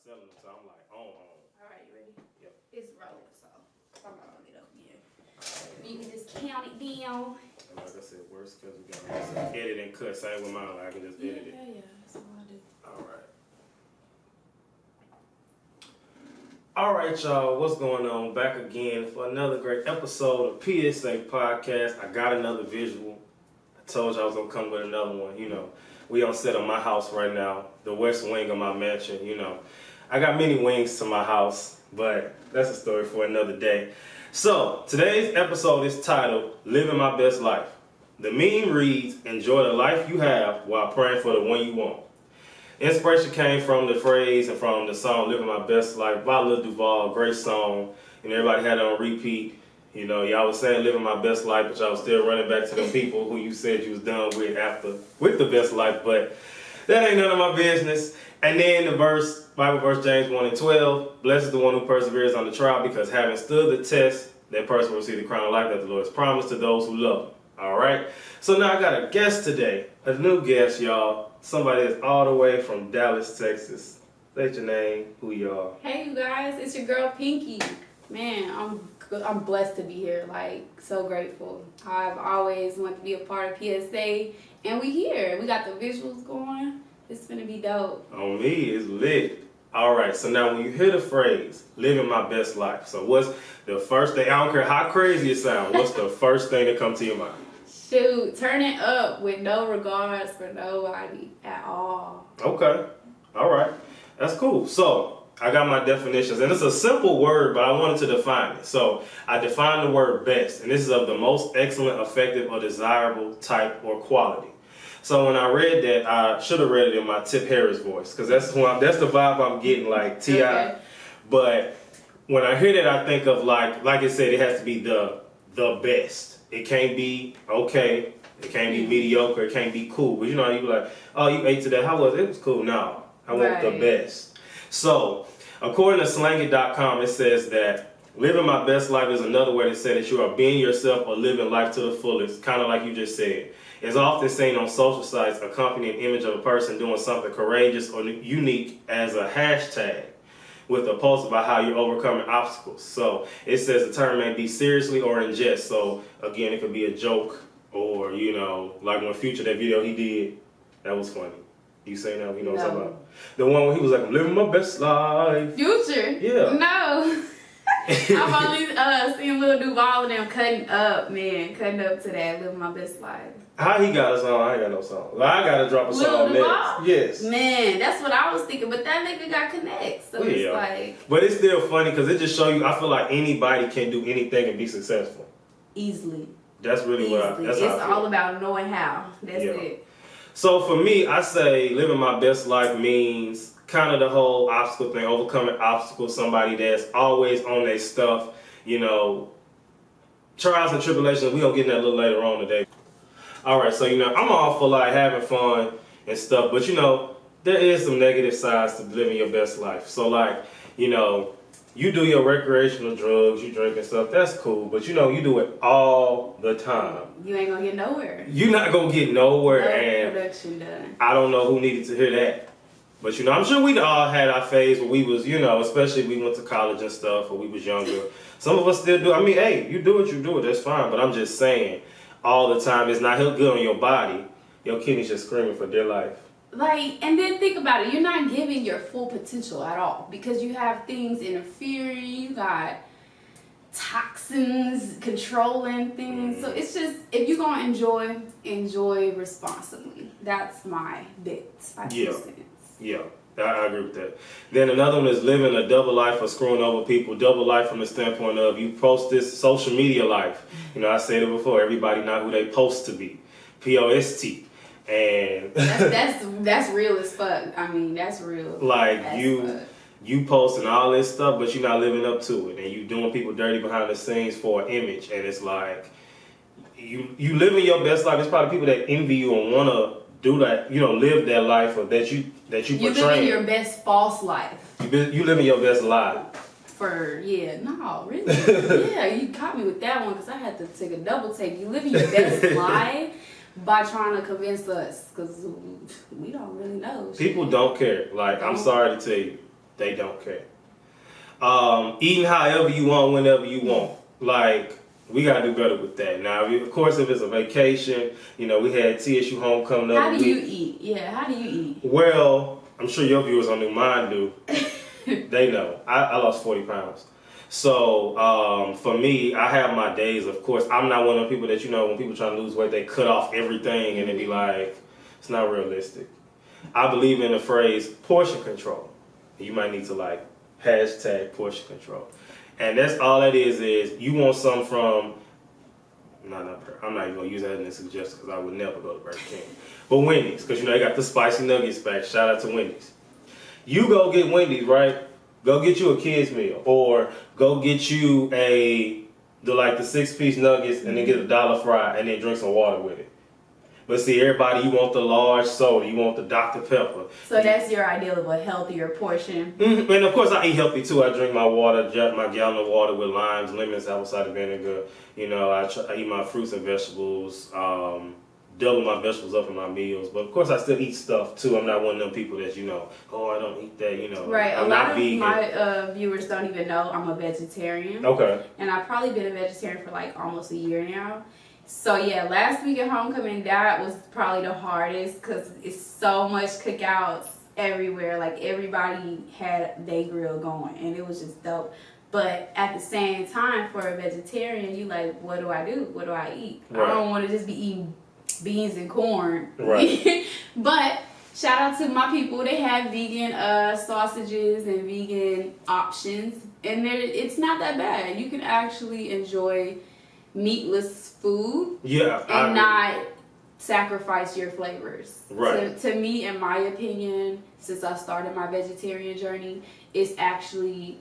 selling them, so I'm like, on. All right, you ready? Yep. It's rolling, so I'm gonna get up here. You can just count it down. And like I said, worst because we got edit and cut. Same with mine, I can just edit it. Yeah, that's all I do. All right, y'all, what's going on? Back again for another great episode of PSA Podcast. I got another visual. I told you I was gonna come with another one. You know, we on set on my house right now, the west wing of my mansion. You know, I got many wings to my house, but that's a story for another day. So today's episode is titled "Living My Best Life." The meme reads, "Enjoy the life you have while praying for the one you want." Inspiration came from the phrase and from the song "Living My Best Life" by Lil Duval. Great song, and everybody had it on repeat. You know, y'all was saying "living my best life," but y'all was still running back to the people who you said you was done with the best life. But that ain't none of my business. And then the Bible verse, James 1:12, "Blessed is the one who perseveres under trial, because having stood the test, that person will receive the crown of life that the Lord has promised to those who love him." All right. So now I got a guest today, a new guest, y'all. Somebody that's all the way from Dallas, Texas. State your name, who you are. Hey, you guys, it's your girl Pinky. Man, I'm blessed to be here. Like, so grateful. I've always wanted to be a part of PSA, and we here. We got the visuals going. It's gonna be dope. On me, it's lit. All right, so now when you hear the phrase "living my best life," so what's the first thing? I don't care how crazy it sounds. What's the first thing that comes to your mind? Shoot, turn it up with no regards for nobody at all. Okay, all right, that's cool. So I got my definitions, and it's a simple word, but I wanted to define it. So I defined the word "best," and this is of the most excellent, effective, or desirable type or quality. So when I read that, I should have read it in my Tip Harris voice, because that's the vibe I'm getting, like T.I. Okay. But when I hear that, I think of like I said, it has to be the best. It can't be okay. It can't be mediocre. It can't be cool. But you know, you be like, "Oh, you ate today. How was it?" It was cool. No, I want the best. So according to Slangy.com, it says that living my best life is another way to say that you are being yourself or living life to the fullest, kind of like you just said. It's often seen on social sites accompanying an image of a person doing something courageous or unique as a hashtag with a post about how you're overcoming obstacles. So it says the term may be seriously or in jest. So again, it could be a joke, or you know, like when Future, that video he did, that was funny. You saying that? You know what I'm talking about? The one where he was like, "I'm living my best life." Future? Yeah. No. I've only seen Lil Duval and them cutting up to that, living my best life. How he got a song? I ain't got no song. Well, I gotta drop a song next. Yes. Man, that's what I was thinking, but that nigga got connects, so it's like. But it's still funny because it just show you. I feel like anybody can do anything and be successful. Easily. That's really what. That's it's how I feel. all about knowing how. That's it. So for me, I say living my best life means kind of the whole obstacle thing, overcoming obstacles. Somebody that's always on their stuff. You know, trials and tribulations. We gonna get in that a little later on today. All right, so you know, I'm all for like having fun and stuff, but you know, there is some negative sides to living your best life. So like, you know, you do your recreational drugs, you drink and stuff, that's cool, but you know, you do it all the time. You ain't gonna get nowhere. You're not gonna get nowhere, and production done. I don't know who needed to hear that. But you know, I'm sure we all had our phase where we was, you know, especially if we went to college and stuff, or we was younger. Some of us still do. I mean, hey, you do it, that's fine, but I'm just saying, all the time, it's not good on your body. Your kidneys just screaming for their life. Like, and then think about it. You're not giving your full potential at all because you have things interfering. You got toxins controlling things. So it's just, if you're gonna enjoy responsibly. That's my bit. Yeah, I agree with that. Then another one is living a double life or screwing over people. Double life from the standpoint of you post this social media life. You know, I said it before. Everybody not who they post to be. POST. And that's real as fuck. I mean, that's real. Like you posting all this stuff, but you're not living up to it, and you doing people dirty behind the scenes for an image. And it's like you living your best life. It's probably people that envy you and wanna do that, you know, live that life or that you portray. You living your best false life. You living your best life. Really? Yeah, you caught me with that one because I had to take a double take. You living your best life by trying to convince us because we don't really know. People don't care. Like, I'm sorry to tell you, They don't care. Eating however you want, whenever you want. Like, we gotta do better with that. Now, of course, if it's a vacation, you know, we had TSU homecoming. How do you eat? Yeah, how do you eat? Well, I'm sure your viewers on do, mine do. They know. I lost 40 pounds. So, for me, I have my days, of course. I'm not one of the people that, you know, when people try to lose weight, they cut off everything and then be like, it's not realistic. I believe in the phrase portion control. You might need to like hashtag portion control. And that's all that is you want something from, I'm not even going to use that as a suggestion because I would never go to Burger King. But Wendy's, because you know they got the spicy nuggets back. Shout out to Wendy's. You go get Wendy's, right? Go get you a kid's meal. Or go get you the 6-piece nuggets and then get a $1 fry and then drink some water with it. But see, everybody, you want the large soda, you want the Dr. Pepper. So that's your ideal of a healthier portion. Mm-hmm. And of course, I eat healthy too. I drink my water, my gallon of water with limes, lemons, apple cider vinegar. You know, I eat my fruits and vegetables, double my vegetables up in my meals. But of course, I still eat stuff too. I'm not one of them people that, you know, oh, I don't eat that, you know. Right. I'm a lot not of vegan. my viewers don't even know I'm a vegetarian. Okay. And I've probably been a vegetarian for like almost a year now. So yeah, last week at homecoming, that was probably the hardest because it's so much cookouts everywhere. Like everybody had their grill going and it was just dope. But at the same time, for a vegetarian, you like, what do I do? What do I eat? Right. I don't want to just be eating beans and corn. Right. But shout out to my people. They have vegan sausages and vegan options. And it's not that bad. You can actually enjoy meatless food, and not sacrifice your flavors. Right. To me, in my opinion, since I started my vegetarian journey, it's actually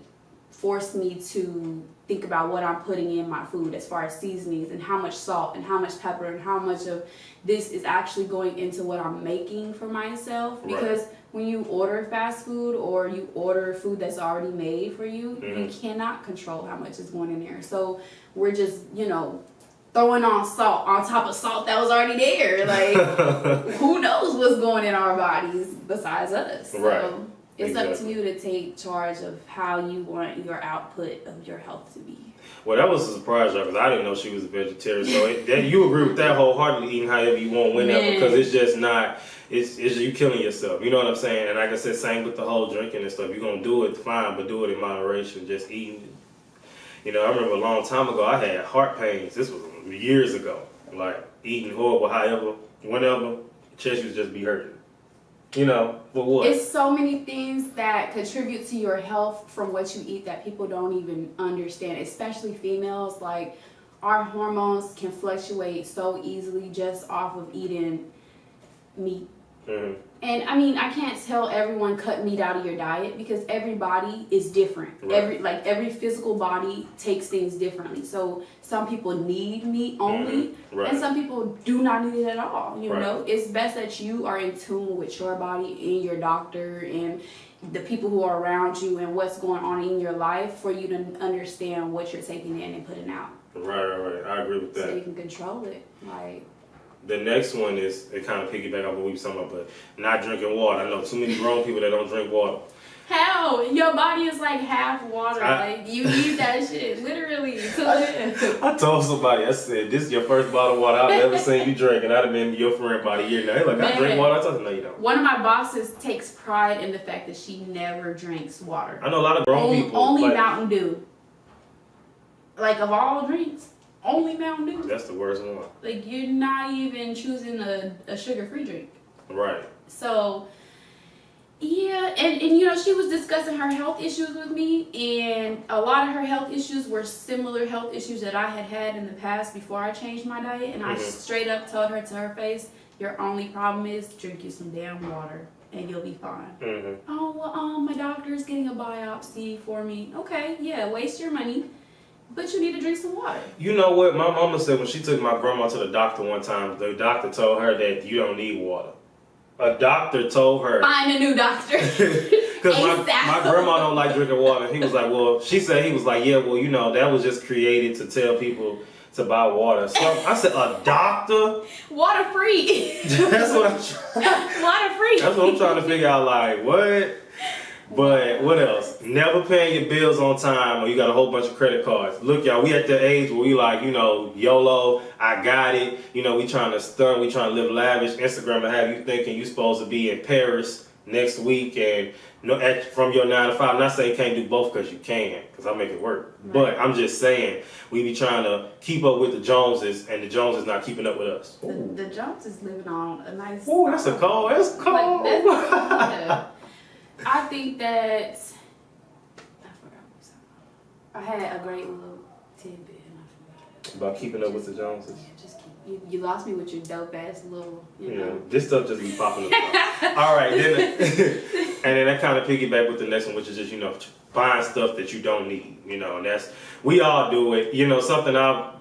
forced me to think about what I'm putting in my food as far as seasonings and how much salt and how much pepper and how much of this is actually going into what I'm making for myself. Because when you order fast food or you order food that's already made for you, you cannot control how much is going in there. So we're just, you know, throwing on salt on top of salt that was already there. Like, who knows what's going in our bodies besides us? Right. So it's up to you to take charge of how you want your output of your health to be. Well, that was a surprise, because I didn't know she was a vegetarian. So you agree with that wholeheartedly, eating however you want, whenever, because it's just not, it's you killing yourself. You know what I'm saying? And like I said, same with the whole drinking and stuff. You're going to do it, fine, but do it in moderation. Just eating. You know, I remember a long time ago, I had heart pains. This was years ago. Like, eating horrible, however, whenever, chest would just be hurting. You know, for what? It's so many things that contribute to your health from what you eat that people don't even understand, especially females. Like, our hormones can fluctuate so easily just off of eating meat. Mm-hmm. And I mean, I can't tell everyone cut meat out of your diet because every body is different. Right. Every physical body takes things differently. So some people need meat only, and some people do not need it at all. You know, it's best that you are in tune with your body and your doctor and the people who are around you and what's going on in your life for you to understand what you're taking in and putting out. Right. I agree with that. So you can control it. Like, the next one is, it kind of piggyback off what we were talking about, but not drinking water. I know too many grown people that don't drink water. Hell, your body is like half water. Like, you need that shit, literally, to live. I told somebody, I said, this is your first bottle of water I've ever seen you drink, and I'd have been your friend about a year now. They're like, I drink water? I told them, no, you don't. One of my bosses takes pride in the fact that she never drinks water. I know a lot of grown people. Only Mountain Dew. Like, of all drinks, only Mountain Dew. That's the worst one. Like, you're not even choosing a sugar-free drink. Right. So, yeah, and you know, she was discussing her health issues with me, and a lot of her health issues were similar health issues that I had in the past before I changed my diet, and I straight up told her to her face, your only problem is drink you some damn water, and you'll be fine. Oh, well, my doctor's getting a biopsy for me. Okay, yeah, waste your money. But you need to drink some water. You know what? My mama said when she took my grandma to the doctor one time, the doctor told her that you don't need water. A doctor told her. Find a new doctor. Because my grandma don't like drinking water. He was like, well, he was like, yeah, well, you know, that was just created to tell people to buy water. So I said, a doctor? Water free. That's what I'm trying. Water free. That's what I'm trying to figure out. Like, what? But what else? Never paying your bills on time, or you got a whole bunch of credit cards. Look, y'all, we at the age where we like, YOLO, I got it. We trying to stunt, we trying to live lavish. Instagram will have you thinking you supposed to be in Paris next week and from your 9 to 5. I'm not saying you can't do both because you can, because I make it work. Right. But I'm just saying we be trying to keep up with the Joneses, and the Joneses not keeping up with us. The Joneses living on a nice. Oh, that's cold. That's cold. Like, yeah. I think that I forgot what I had a great little tidbit and I forgot. About keeping up with the Joneses. Yeah, just you lost me with your dope ass little. Know. This stuff just be popping up. All right, then, and then that kind of piggyback with the next one, which is just buying stuff that you don't need. And that's we all do it. Something I've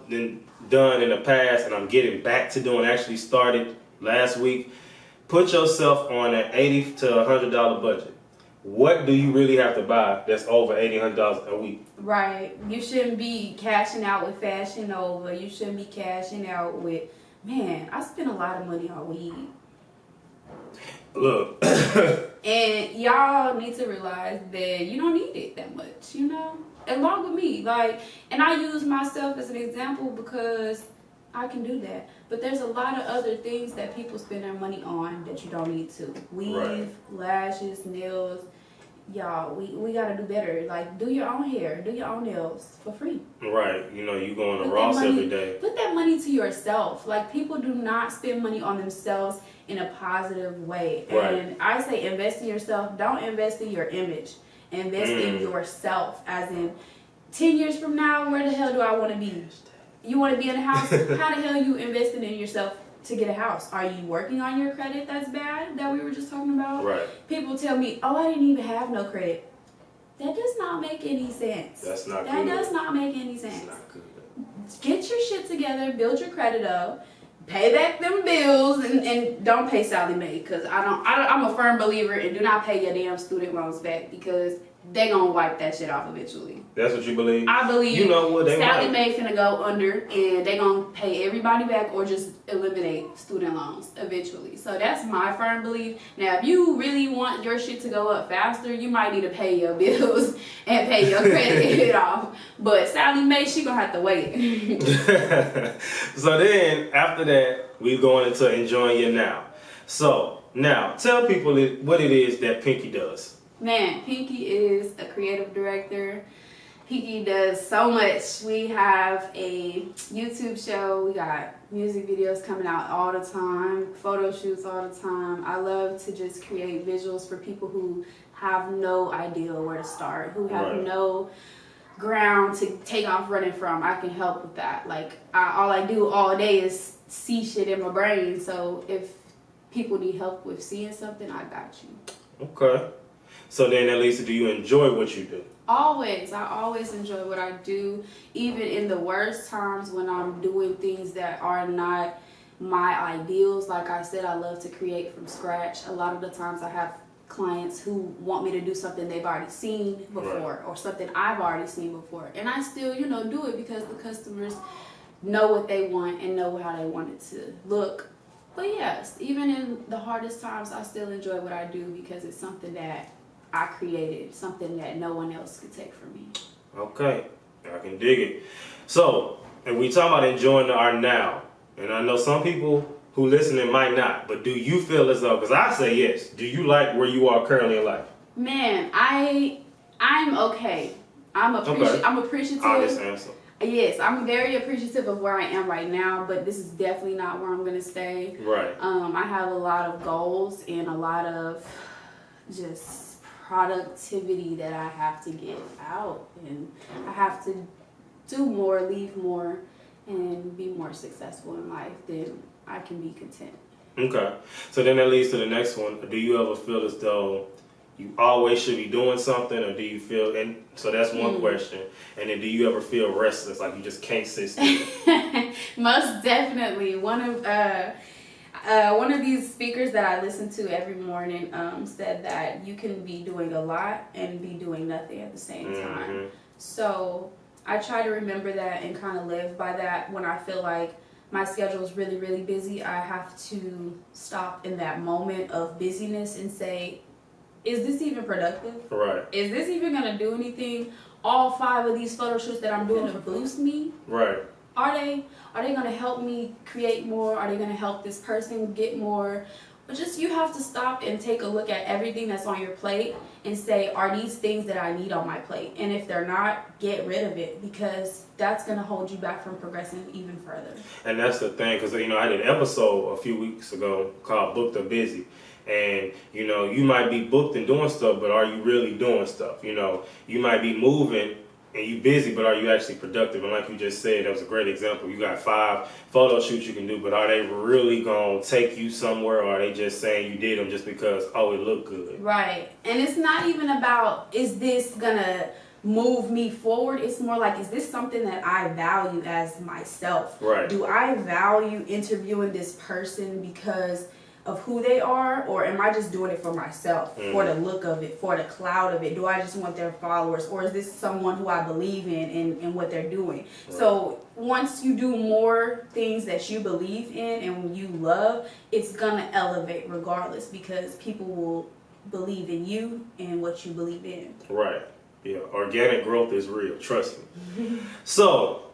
done in the past, and I'm getting back to doing. Actually started last week. Put yourself on an $80 to $100 budget. What do you really have to buy that's over $100 a week? Right. You shouldn't be cashing out with Fashion Nova. You shouldn't be cashing out with, man, I spend a lot of money on weed. Look. And y'all need to realize that you don't need it that much, Along with me. And I use myself as an example because I can do that. But there's a lot of other things that people spend their money on that you don't need to. Weave, right. Lashes, nails. Y'all, we gotta do better. Do your own hair, do your own nails for free. Right. You going to Ross every day. Put that money to yourself. People do not spend money on themselves in a positive way. Right. And I say invest in yourself. Don't invest in your image. Invest in yourself. As in, 10 years from now, where the hell do I want to be? You want to be in a house? How the hell are you investing in yourself to get a house? Are you working on your credit that's bad that we were just talking about? Right. People tell me, oh, I didn't even have no credit. That does not make any sense. That's not good. That does not make any sense. It's not good. Get your shit together, build your credit up, pay back them bills, and don't pay Sally Mae, because I'm a firm believer in do not pay your damn student loans back, because they gonna wipe that shit off eventually. That's what you believe? I believe they Sally Mae finna go under, and they gonna pay everybody back or just eliminate student loans eventually. So that's my firm belief. Now, if you really want your shit to go up faster, you might need to pay your bills and pay your credit off. But Sally Mae, she gonna have to wait. So then, after that, we going into enjoying your now. So, now, tell people what it is that Pinky does. Man, Pinky is a creative director. Pinky does so much. We have a YouTube show. We got music videos coming out all the time, photo shoots all the time. I love to just create visuals for people who have no idea where to start, who have no ground to take off running from. I can help with that. All I do all day is see shit in my brain. So if people need help with seeing something, I got you. Okay. So then, at least, do you enjoy what you do? Always. I always enjoy what I do, even in the worst times when I'm doing things that are not my ideals. Like I said, I love to create from scratch. A lot of the times I have clients who want me to do something they've already seen before, or something I've already seen before. And I still, do it because the customers know what they want and know how they want it to look. But yes, even in the hardest times, I still enjoy what I do because it's something that I created, something that no one else could take from me. Okay, I can dig it. So, and we talk about enjoying our now, and I know some people who listening might not, but do you feel as though, because I say yes, do you like where you are currently in life? Man, I'm okay. I'm appreciative. Honest answer. Yes, I'm very appreciative of where I am right now, but this is definitely not where I'm going to stay. Right. I have a lot of goals and a lot of just productivity that I have to get out, and I have to do more, leave more, and be more successful in life. Then I can be content. Okay. So then that leads to the next one. Do you ever feel as though you always should be doing something, or do you feel, and so that's one question, and then do you ever feel restless, like you just can't sit still? Most definitely. One of these speakers that I listen to every morning said that you can be doing a lot and be doing nothing at the same time. So I try to remember that and kind of live by that. When I feel like my schedule is really, really busy, I have to stop in that moment of busyness and say, is this even productive? Right. Is this even gonna do anything? All 5 of these photo shoots that I'm doing to boost me? Right. Are they gonna help me create more? Are they gonna help this person get more? But just you have to stop and take a look at everything that's on your plate and say, are these things that I need on my plate? And if they're not, get rid of it, because that's gonna hold you back from progressing even further. And that's the thing, because you know I did an episode a few weeks ago called "Booked or Busy," and you know you might be booked and doing stuff, but are you really doing stuff? You know, you might be moving and you busy, but are you actually productive? And like you just said, that was a great example. You got 5 photo shoots you can do, but are they really gonna take you somewhere, or are they just saying you did them just because, oh, it looked good? Right. And it's not even about, is this gonna move me forward? It's more like, is this something that I value as myself? Right. Do I value interviewing this person because of who they are, or am I just doing it for myself, for the look of it, for the clout of it? Do I just want their followers, or is this someone who I believe in and what they're doing? Right. So once you do more things that you believe in and you love, it's gonna elevate regardless, because people will believe in you and what you believe in. Right. Yeah. Organic growth is real. Trust me. So,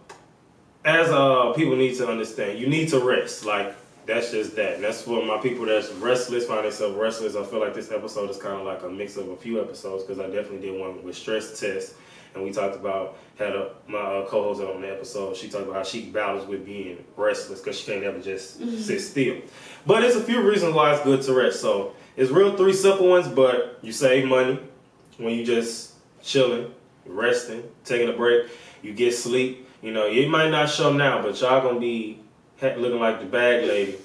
as people need to understand, you need to rest. Like, that's just that. And that's for my people that's restless, find themselves restless. I feel like this episode is kind of like a mix of a few episodes, because I definitely did one with stress tests. And we talked about, my co-host on the episode, she talked about how she battles with being restless because she can't ever just sit still. But there's a few reasons why it's good to rest. So it's real 3 simple ones, but you save money when you just chilling, resting, taking a break. You get sleep. You know, it might not show now, but y'all gonna be looking like the bag lady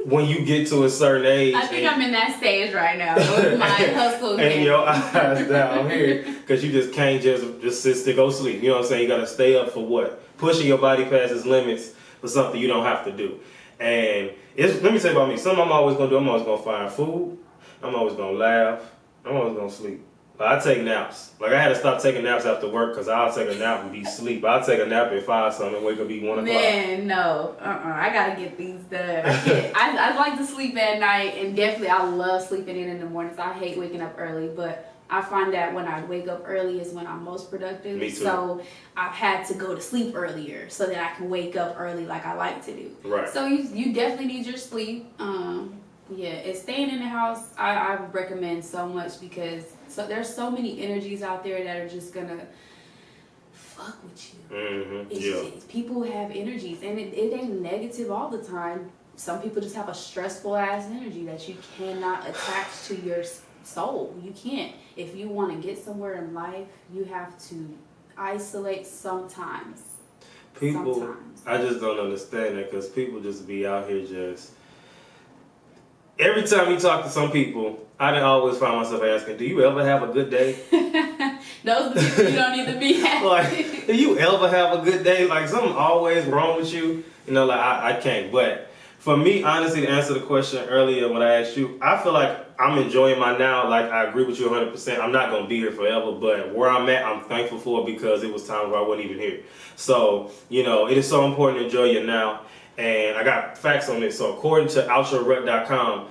when you get to a certain age. I think I'm in that stage right now with my hustle. And your eyes down here, because you just can't just sit still, go sleep. You know what I'm saying? You got to stay up for what? Pushing your body past its limits for something you don't have to do. And let me tell you about me. Something I'm always going to do, I'm always going to find food. I'm always going to laugh. I'm always going to sleep. I take naps. Like, I had to stop taking naps after work, because I'll take a nap and be asleep. I'll take a nap at 5 something and wake up, be 1 o'clock. Man, no. I gotta get things done. I like to sleep at night, and definitely I love sleeping in the mornings. I hate waking up early, but I find that when I wake up early is when I'm most productive. Me too. So I've had to go to sleep earlier so that I can wake up early like I like to do. Right. So you definitely need your sleep. Yeah, and staying in the house, I recommend so much, because there's so many energies out there that are just gonna fuck with you. Just, people have energies, and it ain't negative all the time. Some people just have a stressful ass energy that you cannot attach to your soul. You can't. If you want to get somewhere in life, you have to isolate sometimes. I just don't understand that, because people just be out here just. Every time you talk to some people, I always find myself asking, do you ever have a good day? Those are the people you don't need to be happy. Like, do you ever have a good day? Like, something always wrong with you? You know, like, I can't. But for me, honestly, to answer the question earlier when I asked you, I feel like I'm enjoying my now. Like, I agree with you 100%. I'm not going to be here forever, but where I'm at, I'm thankful for it, because it was times where I wasn't even here. So, you know, it is so important to enjoy your now. And I got facts on this. So according to outrorut.com,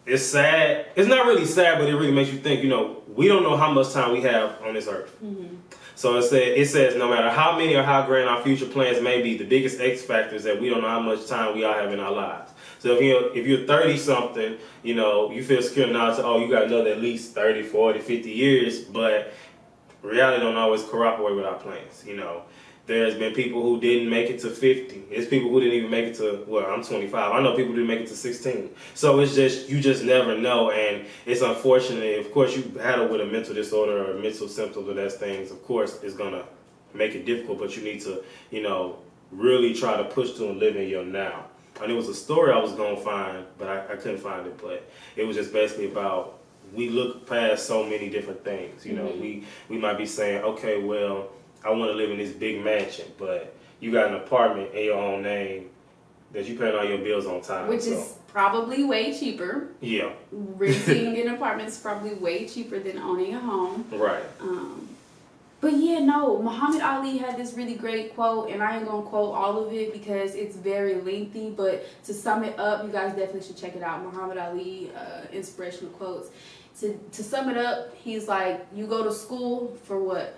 it's sad. It's not really sad, but it really makes you think, you know, we don't know how much time we have on this earth. So it says no matter how many or how grand our future plans may be, the biggest X factor is that we don't know how much time we all have in our lives. So if you're 30 something, you know, you feel secure now to, oh, you got another at least 30, 40, 50 years, but reality don't always cooperate with our plans, you know. There's been people who didn't make it to 50. There's people who didn't even make it to, well, I'm 25. I know people who didn't make it to 16. So it's just, you just never know. And it's unfortunate. Of course, you battle with a mental disorder or mental symptoms or that things, of course, it's going to make it difficult. But you need to, you know, really try to push through and live in your now. And it was a story I was going to find, but I couldn't find it. But it was just basically about, we look past so many different things. You know, we might be saying, okay, well, I want to live in this big mansion, but you got an apartment in your own name that you paying all your bills on time. Which is probably way cheaper. Yeah. Renting an apartment is probably way cheaper than owning a home. Right. But yeah, no, Muhammad Ali had this really great quote, and I ain't going to quote all of it because it's very lengthy, but to sum it up, you guys definitely should check it out. Muhammad Ali, inspirational quotes. To sum it up, he's like, you go to school for what,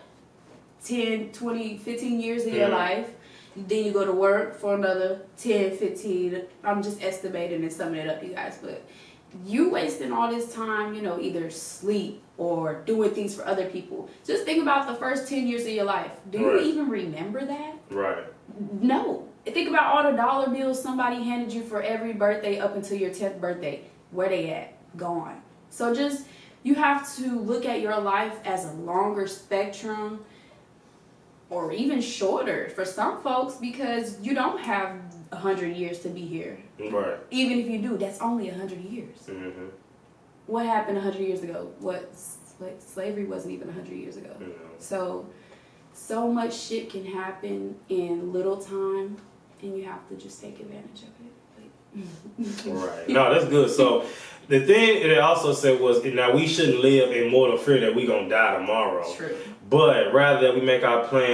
10, 20, 15 years of your life. Then you go to work for another 10, 15. I'm just estimating and summing it up, you guys. But you wasting all this time, you know, either sleep or doing things for other people. Just think about the first 10 years of your life. Do you even remember that? Right. No. Think about all the dollar bills somebody handed you for every birthday up until your 10th birthday. Where they at? Gone. So just, you have to look at your life as a longer spectrum, or even shorter for some folks, because you don't have 100 years to be here. Right. Even if you do, that's only 100 years. Mm-hmm. What happened 100 years ago? Slavery wasn't even 100 years ago. Mm-hmm. So much shit can happen in little time, and you have to just take advantage of it. Right. No, that's good. So the thing it also said was, now we shouldn't live in mortal fear that we gonna die tomorrow. True. But rather we make our plans